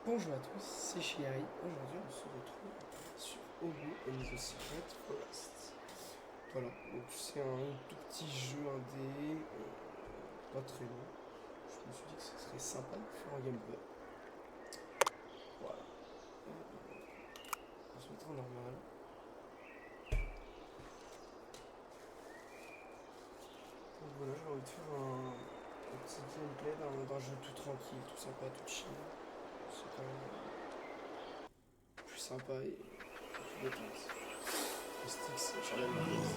Bonjour à tous, c'est Chiari. Aujourd'hui, on se retrouve sur Obu and the Secret Forest. Voilà, donc c'est un tout petit jeu indé, pas très long. Je me suis dit que ce serait sympa de faire un gameplay. Voilà, on se mettra en normal. Donc voilà, j'ai envie de faire un petit gameplay d'un jeu tout tranquille, tout sympa, tout chill. C'est quand même plus sympa et plus détente. Le stick, c'est Charlie Marquez.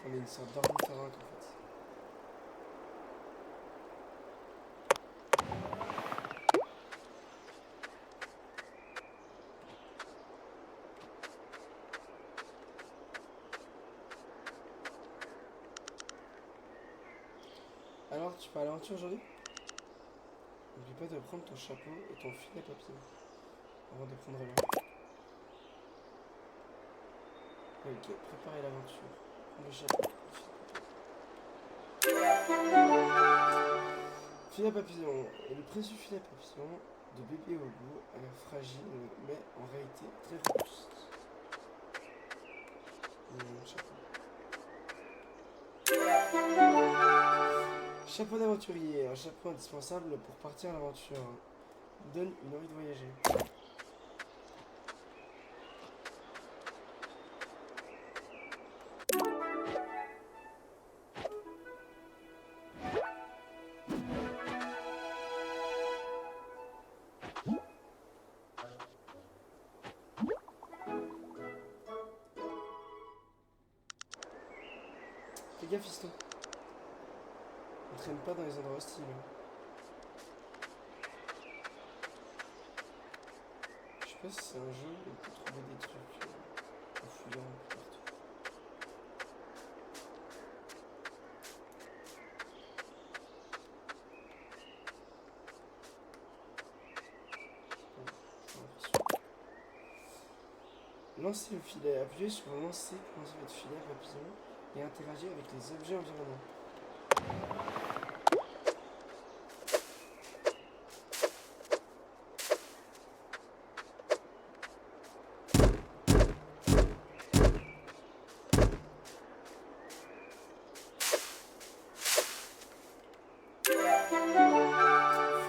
On est une sorte d'ornithorynque en fait. Alors, tu pars à l'aventure aujourd'hui? N'oublie pas de prendre ton chapeau et ton filet papillon avant de prendre l'air. Ok, préparez l'aventure. Prends le chapeau. Filet papillon. Le précieux filet papillon de bébé au goût a l'air fragile, mais en réalité très robuste. Chapeau. Chapeau d'aventurier, un chapeau indispensable pour partir à l'aventure. Donne une envie de voyager. Fais gaffe, fiston. Ne traîne pas dans les endroits hostiles. Je sais pas si c'est un jeu où on peut trouver des trucs en fouillant partout. J'ai l'impression. Lancez le filet. Appuyez sur lancer pour lancer votre filet papillon et interagir avec les objets environnants.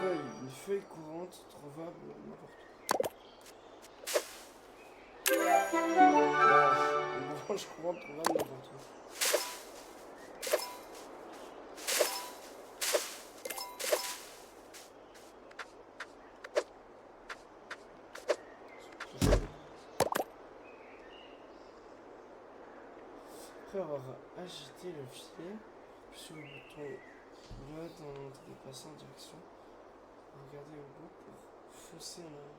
Feuille, une feuille courante trouvable n'importe où. Une branche courante trouvable n'importe où. Après avoir agité le filet, puis sur le bouton là dans l'entrée des passants en direction, regardez au bout pour foncer en avant.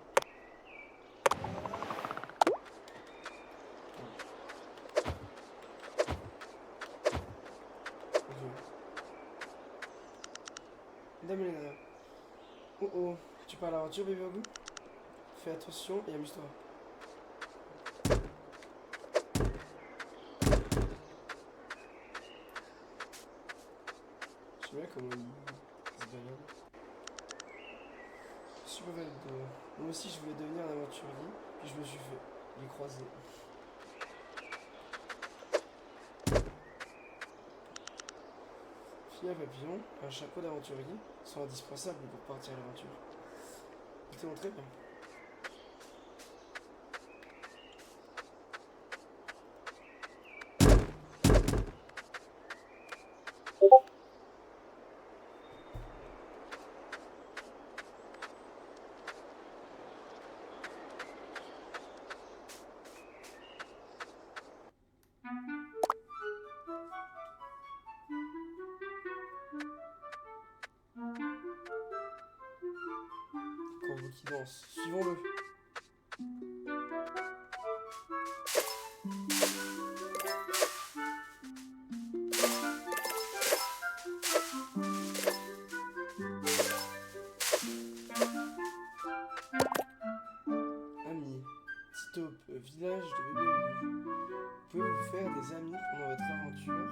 Dame Elena. Oh oh, tu pars à l'aventure, bébé au bout? Fais attention et amuse-toi. Je sais bien comment il se balade. Super belle de... Moi aussi je voulais devenir un aventurier, puis je me suis fait les croiser. Filet à papillon, un chapeau d'aventurier sont indispensables pour partir à l'aventure. Je t'ai montré bien. encore vous qui danse. Suivons-le. Amis, Tito, village de bébé Ougou. Vous pouvez vous faire des amis pendant votre aventure.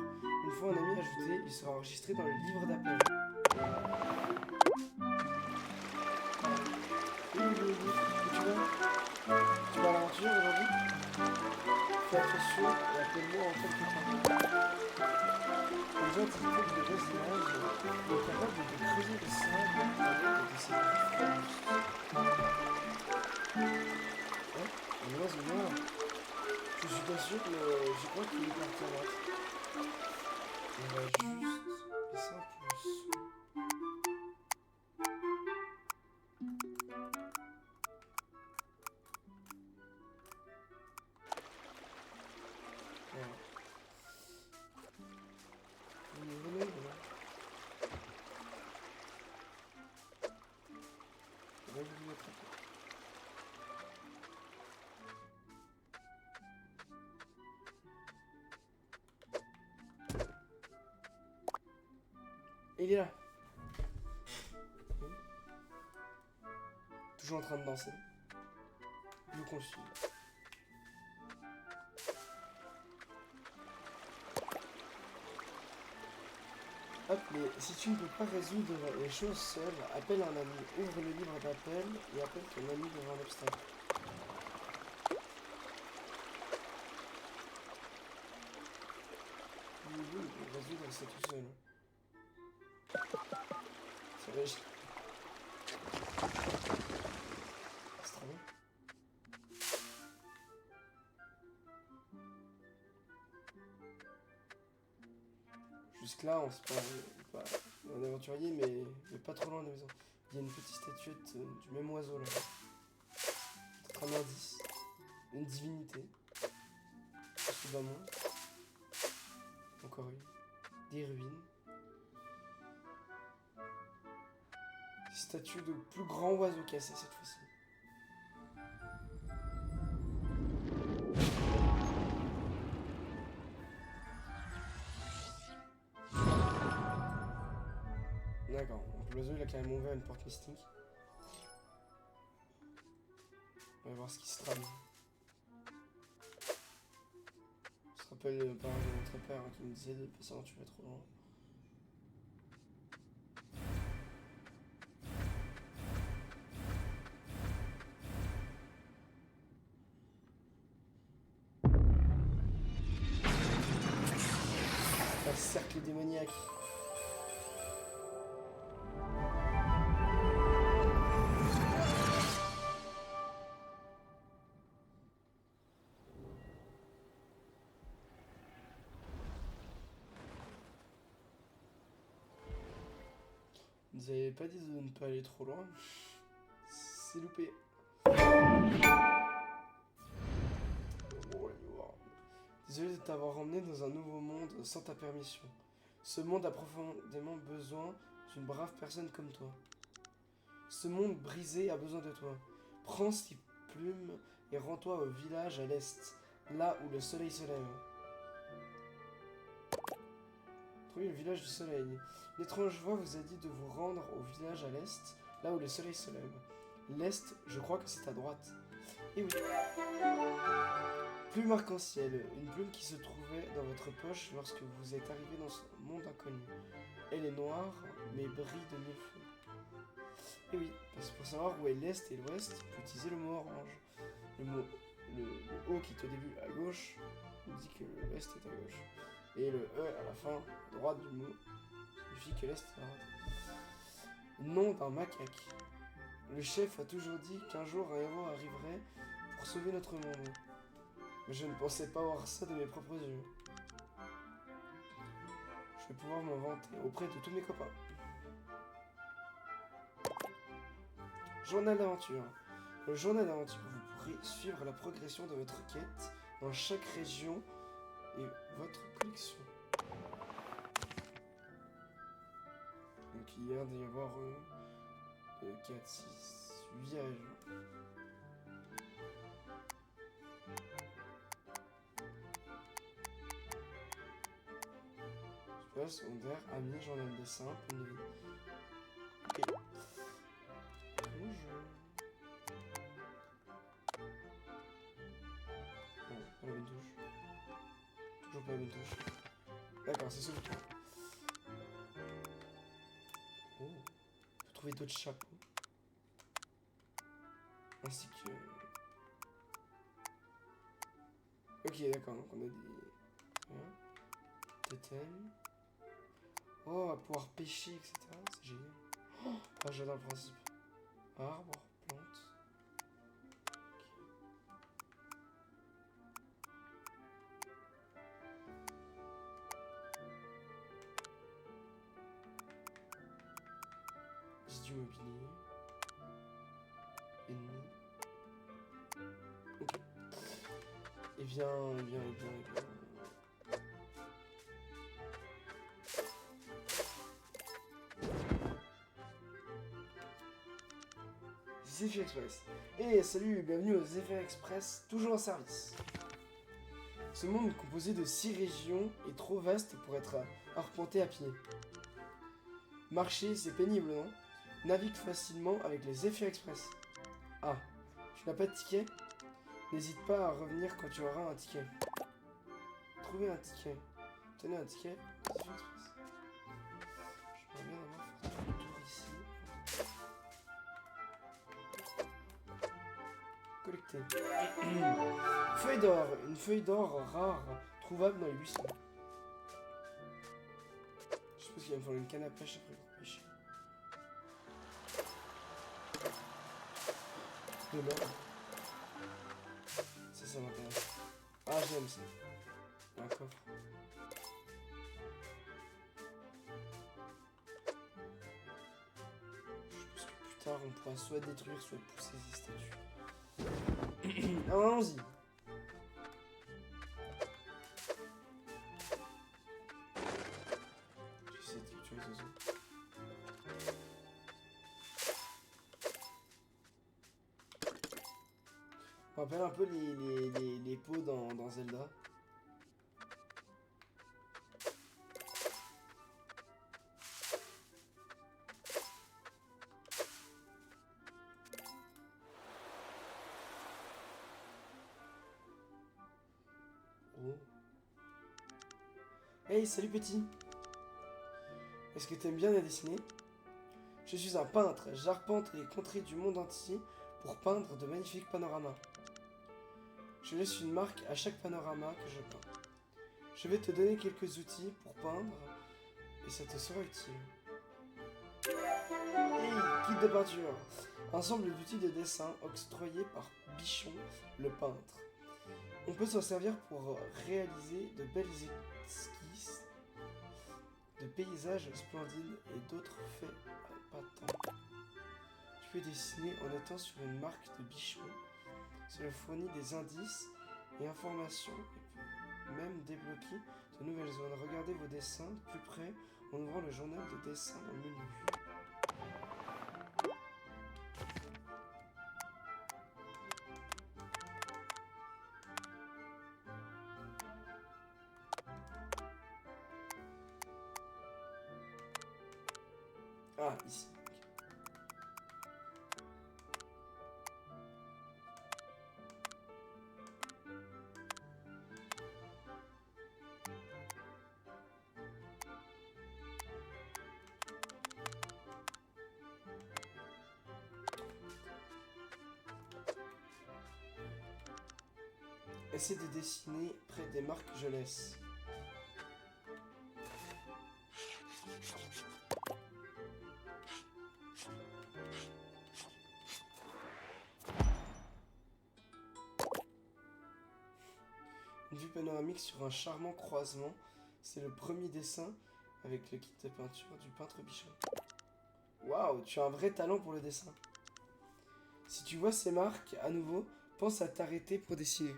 Une fois un ami ajouté, il sera enregistré dans le livre d'appel. Oui, oui, oui. Tu vas à l'aventure aujourd'hui? Fais attention et appelle-moi en quelques temps. Les autres types de voisinage est capable de creuser le sable avec de ses griffes robustes. Hein? Un oiseau noir? Je suis pas sûr, mais je crois qu'il est parti à droite. On va juste laisser un pouce. Voilà. Venez, voilà. On va vous mettre un peu. Il est là. Oui. Toujours en train de danser. Nous qu'on suit. Hop, mais si tu ne peux pas résoudre les choses seul, appelle un ami, ouvre le livre d'appel et appelle ton ami devant un obstacle. Oui, résoudre c'est tout seul. C'est vrai. C'est trop bien. Jusque-là, on se pas un aventurier, mais pas trop loin de la maison. Il y a une petite statuette du même oiseau là. Peut-être un indice. Une divinité. Soudainement. Encore une. Des ruines. Statue de plus grand oiseau cassé cette fois-ci. D'accord, donc l'oiseau il a carrément ouvert une porte mystique. On va voir ce qui se trame. Je se rappelle par de notre père qui nous disait de ne pas s'aventurer trop loin. Un cercle démoniaque. Vous avez pas dit de ne pas aller trop loin. C'est loupé. Désolé de t'avoir emmené dans un nouveau monde sans ta permission. Ce monde a profondément besoin d'une brave personne comme toi. Ce monde brisé a besoin de toi. Prends ces plumes et rends-toi au village à l'est, là où le soleil se lève. Trouvez le village du soleil. L'étrange voix vous a dit de vous rendre au village à l'est, là où le soleil se lève. L'est, je crois que c'est à droite. Et oui. Plume arc-en-ciel, une plume qui se trouvait dans votre poche lorsque vous êtes arrivé dans ce monde inconnu. Elle est noire, mais brille de mille feux. Et oui, parce que pour savoir où est l'est et l'ouest, il faut utiliser le mot orange. Le O qui est au début à gauche, nous dit que l'est est à gauche. Et le E à la fin, à droite du mot, signifie que l'est est à droite. Nom d'un macaque. Le chef a toujours dit qu'un jour un héros arriverait pour sauver notre monde. Mais je ne pensais pas voir ça de mes propres yeux. Je vais pouvoir m'en vanter auprès de tous mes copains. Journal d'aventure. Le journal d'aventure, vous pourrez suivre la progression de votre quête dans chaque région et votre collection. Donc il y a d'y avoir 4, 6, 8 régions. Super secondaire, ami, journal de dessin, point de vie. Ok. Comment je... Non, pas la bonne touche. Toujours pas la bonne touche. D'accord, c'est sauvegarde. Oh. On peut trouver d'autres chapeaux. Ainsi que... Ok, d'accord, donc on a des... Hein, totems. Oh, on va pouvoir pêcher, etc. C'est génial. Oh, j'adore le principe. Arbre, plante. J'ai du mobilier. Ennemi. Ok. Et bien. Zephyr Express. Et salut, bienvenue au Zephyr Express, toujours en service. Ce monde composé de 6 régions est trop vaste pour être arpenté à pied. Marcher, c'est pénible, non? Navigue facilement avec les Zephyr Express. Ah, tu n'as pas de ticket? N'hésite pas à revenir quand tu auras un ticket. Trouver un ticket. Tenez un ticket. Zephyr Express. Je vais bien avoir faire tout le tour ici. Collecter. Feuille d'or. Une feuille d'or rare, trouvable dans les buissons. Je suppose qu'il va me falloir une canne à pêche après pour pêcher. De l'or. Ça m'intéresse. Ah, j'aime ça. Un coffre. Je pense que plus tard, on pourra soit détruire, soit pousser ces statues. Allons-y. J'essaie de tuer les oiseaux. On rappelle un peu les pots dans Zelda. Oh. Hey, salut petit. Est-ce que t'aimes bien la dessiner? Je suis un peintre, j'arpente les contrées du monde entier pour peindre de magnifiques panoramas. Je laisse une marque à chaque panorama que je peins. Je vais te donner quelques outils pour peindre et ça te sera utile. Hey, kit de peinture. Ensemble d'outils de dessin octroyés par Bichon, le peintre. On peut s'en servir pour réaliser de belles esquisses, de paysages splendides et d'autres faits patents. Tu peux dessiner en étant sur une marque de Bichon. Cela fournit des indices et informations et peut même débloquer de nouvelles zones. Regardez vos dessins de plus près en ouvrant le journal de dessin dans le menu. Ah, ici. Essaie de dessiner près des marques que je laisse. Une vue panoramique sur un charmant croisement. C'est le premier dessin avec le kit de peinture du peintre Bichon. Waouh, tu as un vrai talent pour le dessin. Si tu vois ces marques, à nouveau, pense à t'arrêter pour dessiner.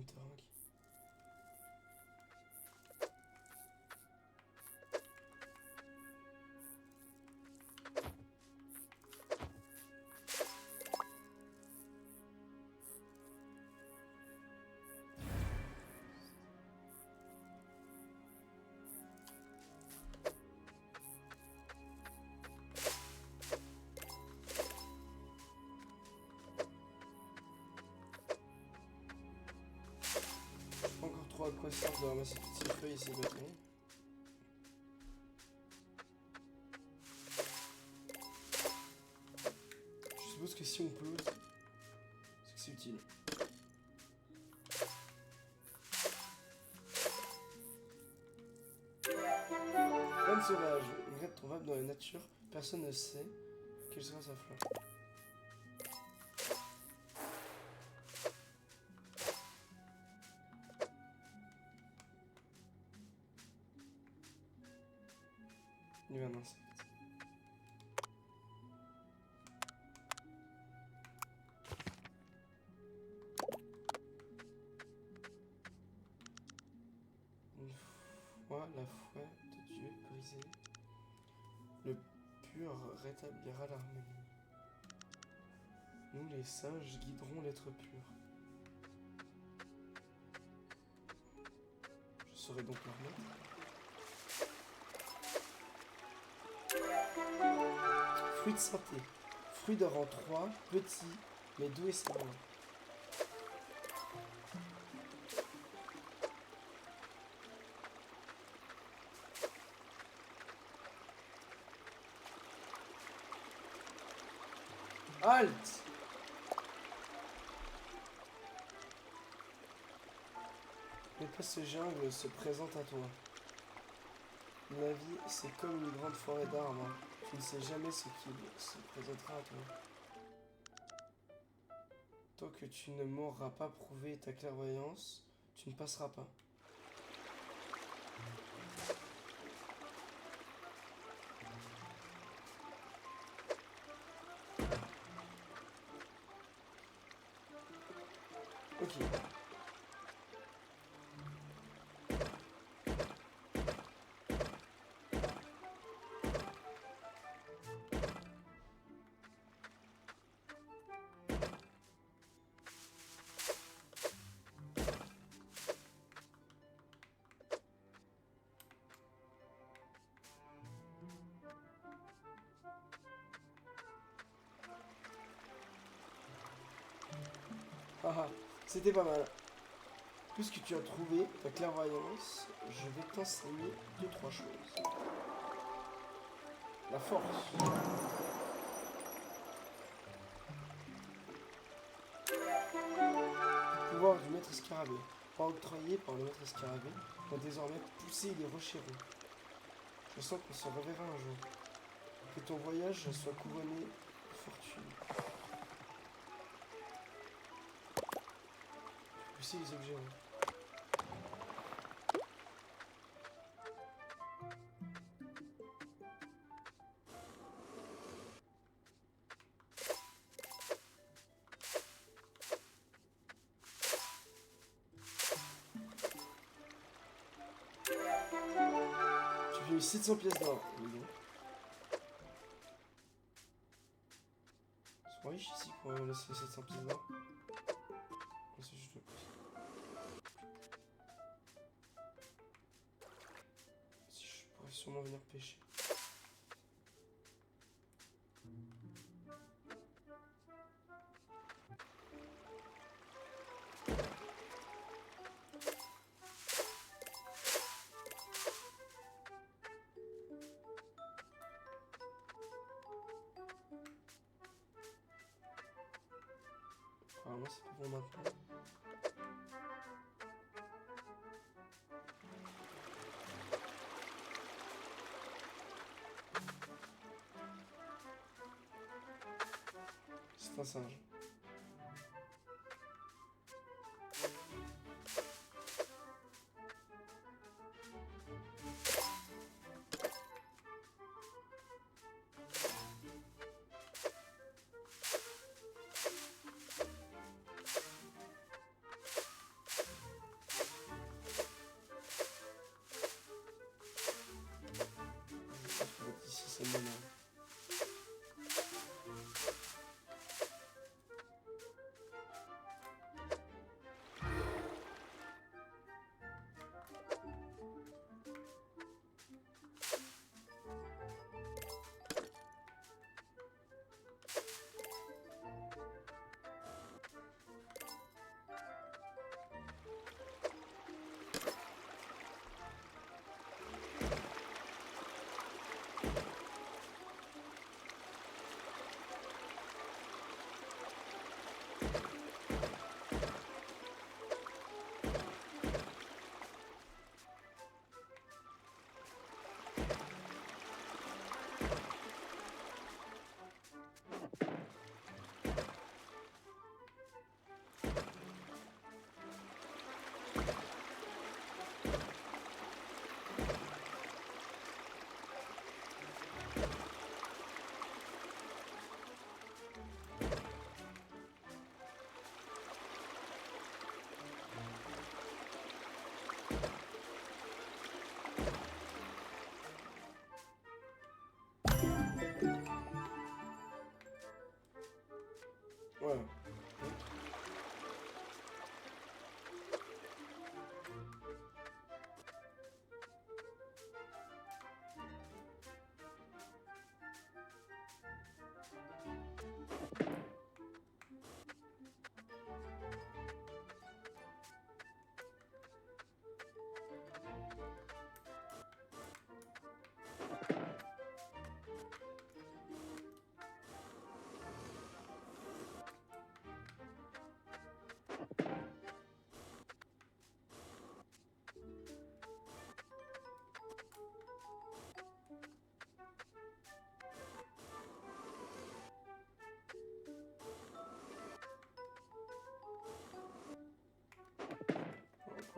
ornithorynque. Encore trop à quoi sert de ramasser toutes ces feuilles et ces bâtons. Je suppose que si on peut, c'est que c'est utile. Reine sauvage, une graine trouvable dans la nature, personne ne sait quelle sera sa fleur. Il y a un insecte. Une fois la foi de Dieu brisée, le pur rétablira l'harmonie. Nous les singes guiderons l'être pur. Je serai donc leur maître. Fruit de santé. Fruit de rang 3, petit, mais doux et savoureux. Halte! L'épaisse jungle se présente à toi. La vie, c'est comme une grande forêt d'arbres. Tu ne sais jamais ce qui se présentera à toi. Tant que tu ne m'auras pas prouvé ta clairvoyance, tu ne passeras pas. Ok. Haha, c'était pas mal. Puisque tu as trouvé ta clairvoyance, je vais t'enseigner 2-3 choses. La force. Pouvoir du maître escarabée. Pas octroyé par le maître escarabée, va désormais pousser les rochers ronds. Je sens qu'on se reverra un jour. Que ton voyage soit couronné de fortune. Pousser les objets ronds. Tu fais 700 pièces d'or. Ils sont riches ici pour laisser 700 pièces d'or. C'est juste le plus. Si je pourrais sûrement venir pêcher. Apparemment c'est pas pour maintenant. C'est un singe.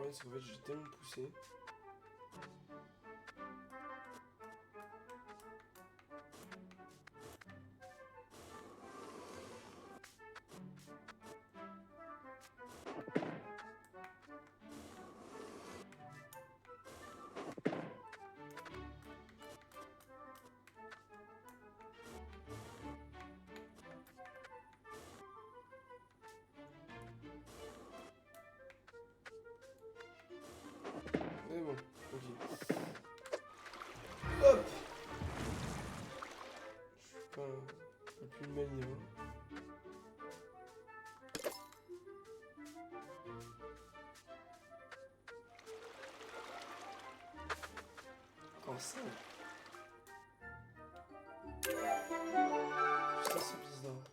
problème, c'est qu'en fait, j'ai tellement poussé. Mais bon, ok. Hop! Je suis pas le plus maniant. Encore ça. Putain, c'est bizarre.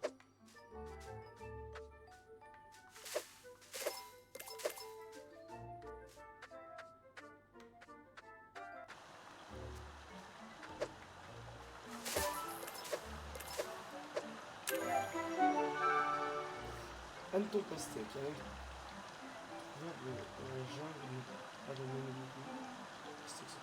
Hanneton pastèque, hein. Regarde le jungle. Ah, le même pastèque, c'est pas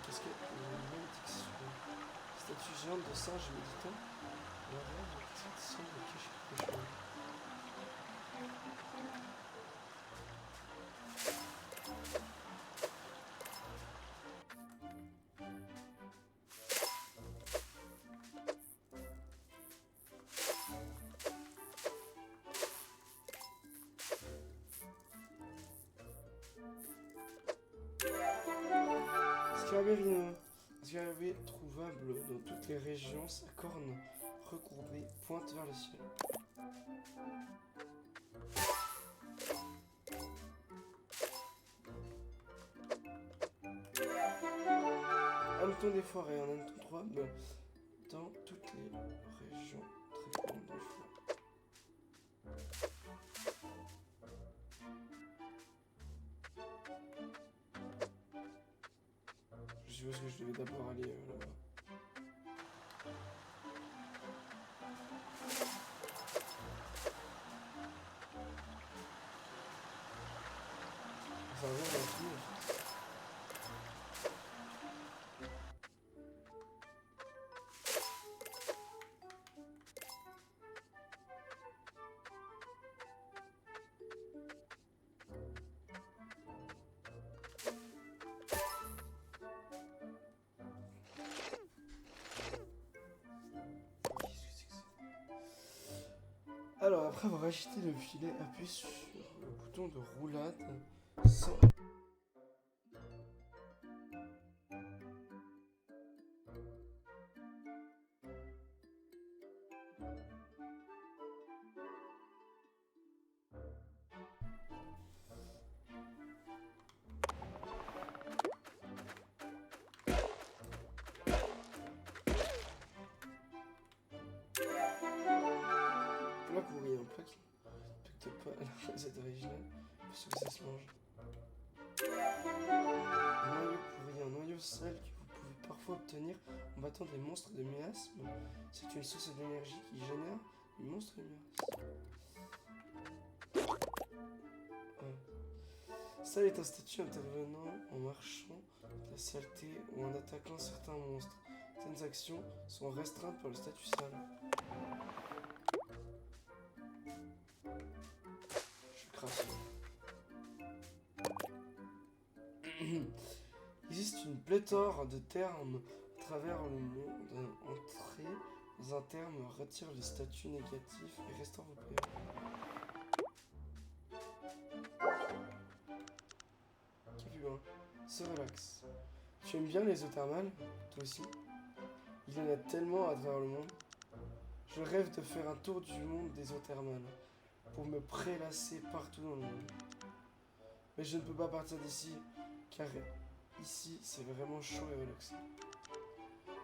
qu'est-ce que une malédiction? Statue géante de singe méditant. La reine de petite semble cacher quelque chose. Scarabée trouvable dans toutes les régions, sa corne recourbée pointe vers le ciel. Hanneton des forêts, un hanneton trouvable dans toutes les régions très courantes dans le fleuve. Je suppose que je devais d'abord aller là-bas. Ça revient dans le film, en fait. Alors, après avoir agité le filet, appuyez sur le bouton de roulade sans... Plat pourri, un plat qui ne respecte pas la recette originale, parce que ça se mange. Un noyau pourri, un noyau sale que vous pouvez parfois obtenir en battant des monstres de miasme. C'est une source d'énergie qui génère des monstres de miasme. Sale est un statut intervenant en marchant de la saleté ou en attaquant certains monstres. Certaines actions sont restreintes par le statut sale. Je suis crasseux. Il existe une pléthore de termes à travers le monde. Entrer dans un terme retire les statuts négatifs et restaure vos PV. Qui plus loin se relaxe. Tu aimes bien les eaux thermales? Toi aussi? Il y en a tellement à travers le monde. Je rêve de faire un tour du monde des eaux thermales pour me prélasser partout dans le monde. Mais je ne peux pas partir d'ici car ici c'est vraiment chaud et relaxant.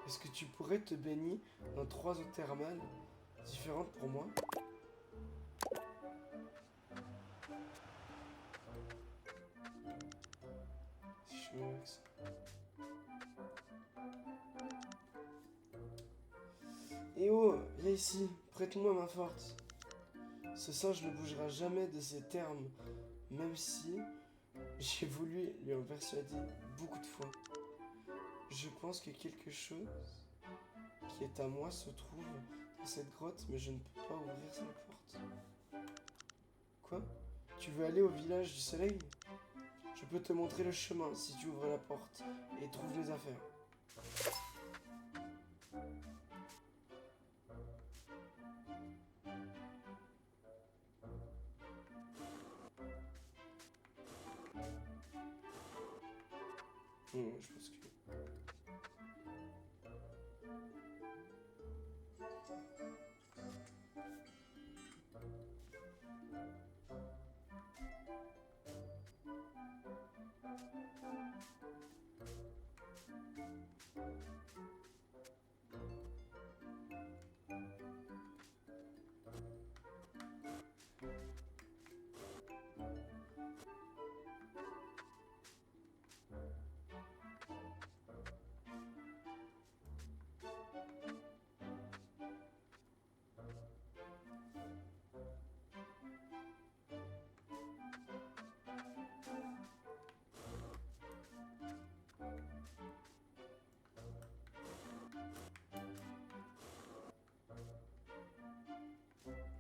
Est-ce que tu pourrais te baigner dans 3 eaux thermales différentes pour moi? suis mieux avec ça. Eh oh, viens ici, prête-moi main forte. Ce singe ne bougera jamais de ses termes, même si j'ai voulu lui en persuader beaucoup de fois. Je pense que quelque chose qui est à moi se trouve dans cette grotte, mais je ne peux pas ouvrir sa porte. Quoi? Tu veux aller au village du soleil? Je peux te montrer le chemin si tu ouvres la porte et trouves mes affaires. Je pense que...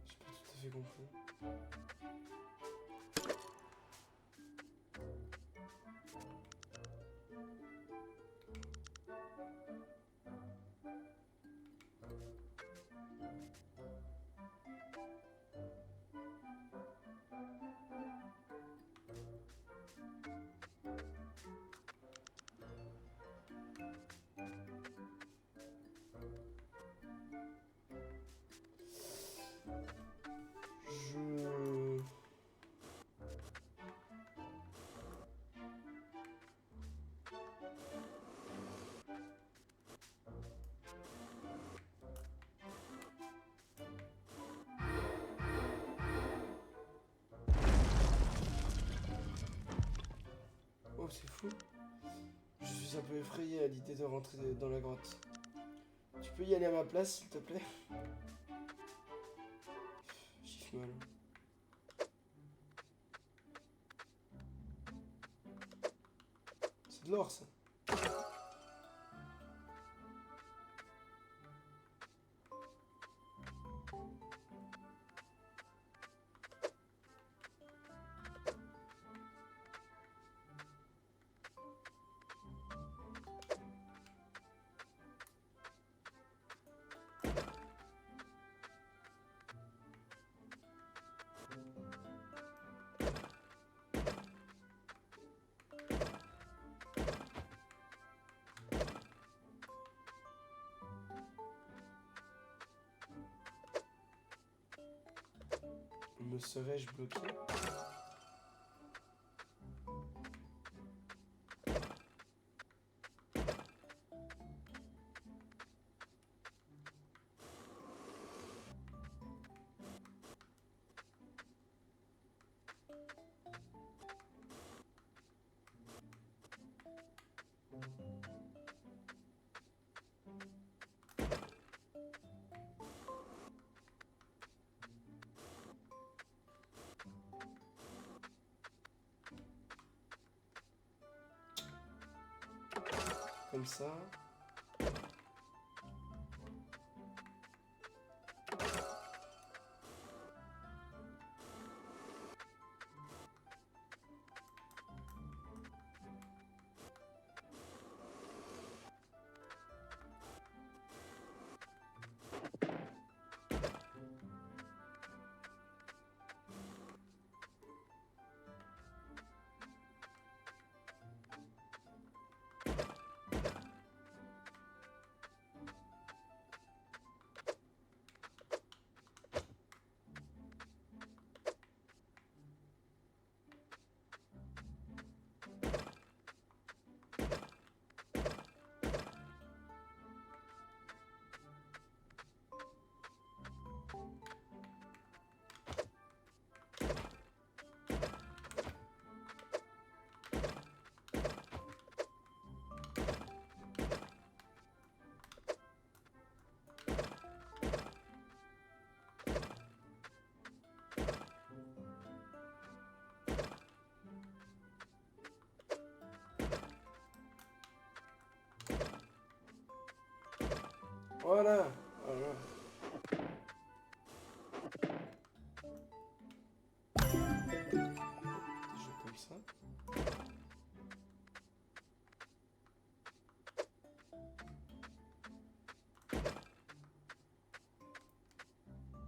J'ai pas tout à fait compris. Je... Oh, c'est fou. Je suis un peu effrayé à l'idée de rentrer dans la grotte. Tu peux y aller à ma place, s'il te plaît? Chiffre mal. C'est de l'or, ça. Me serais-je bloqué? Comme ça. voilà. Voilà. Des jeux comme ça.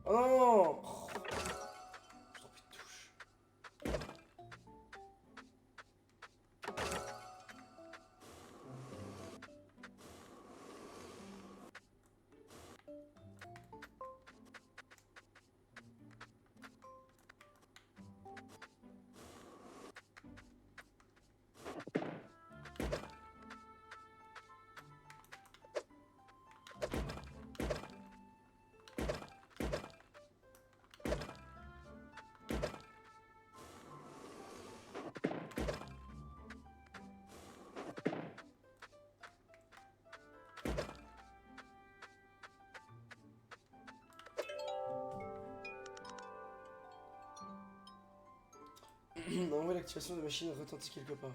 Oh non! Oh, j'ai trompé de touche. En vrai, l'activation de la machine retentit quelque part.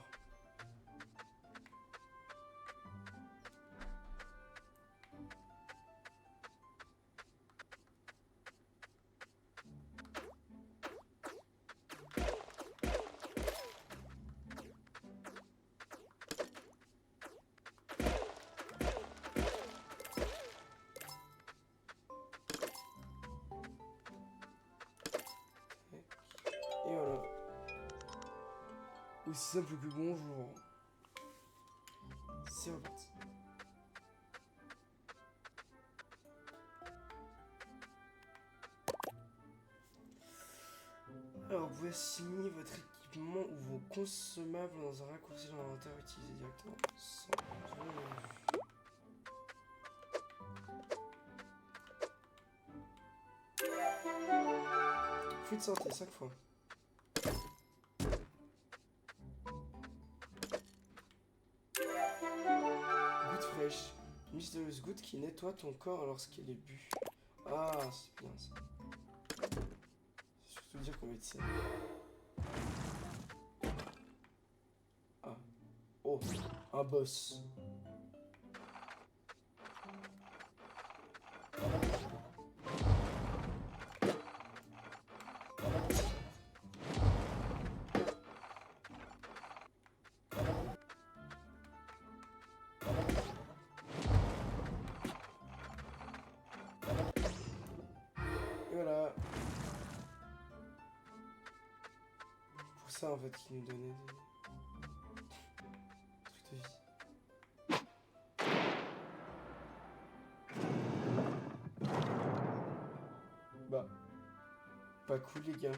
Et voilà. Aussi simple que bonjour. C'est reparti. Alors, vous pouvez assigner votre équipement ou vos consommables dans un raccourci dans l'inventaire utilisé directement sans besoin de vue. Fruits de santé, 5 fois. Goutte fraîche. Une mystérieuse goutte qui nettoie ton corps lorsqu'elle est bue. Ah, c'est bien ça. C'est surtout dire qu'on va être sain. Ah. Oh, un boss. Et voilà. Pour ça en fait qu'il nous donnait des trucs de vie. Bah. Pas cool les gars.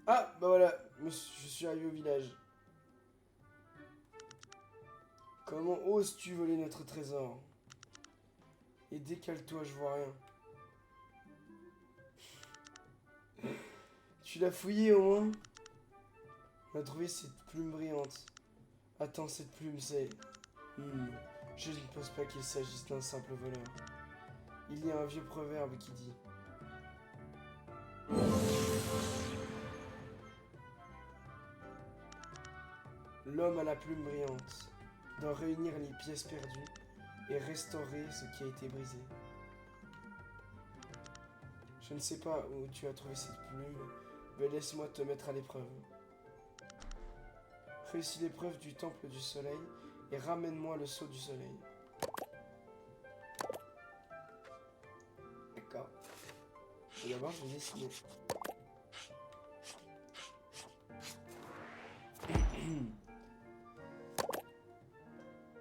Ah bah voilà, je suis arrivé au village. Comment oses-tu voler notre trésor? Et décale-toi, je vois rien. Tu l'as fouillé au moins? On a trouvé cette plume brillante. Attends, cette plume, c'est... Je ne pense pas qu'il s'agisse d'un simple voleur. Il y a un vieux proverbe qui dit... L'homme à la plume brillante doit réunir les pièces perdues et restaurer ce qui a été brisé. Je ne sais pas où tu as trouvé cette plume, mais laisse-moi te mettre à l'épreuve. Réussis l'épreuve du temple du soleil et ramène-moi le sceau du soleil. D'accord. Et d'abord, je vais dessiner.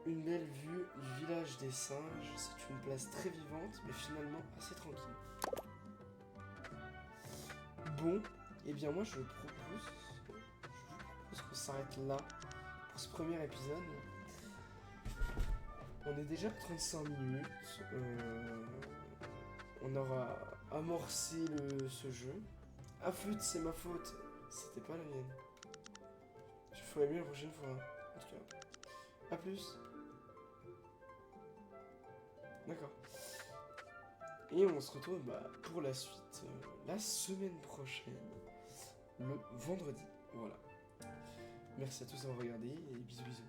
Une belle vue du village des singes. C'est une place très vivante, mais finalement assez tranquille. Bon, et bien moi je vous propose qu'on s'arrête là pour ce premier épisode. On est déjà à 35 minutes. On aura amorcé ce jeu. Ah flûte, c'est ma faute. C'était pas la mienne. Je ferai mieux la prochaine fois. En tout cas. A plus. D'accord. Et on se retrouve pour la suite la semaine prochaine. Le vendredi. Voilà. Merci à tous d'avoir regardé et bisous bisous.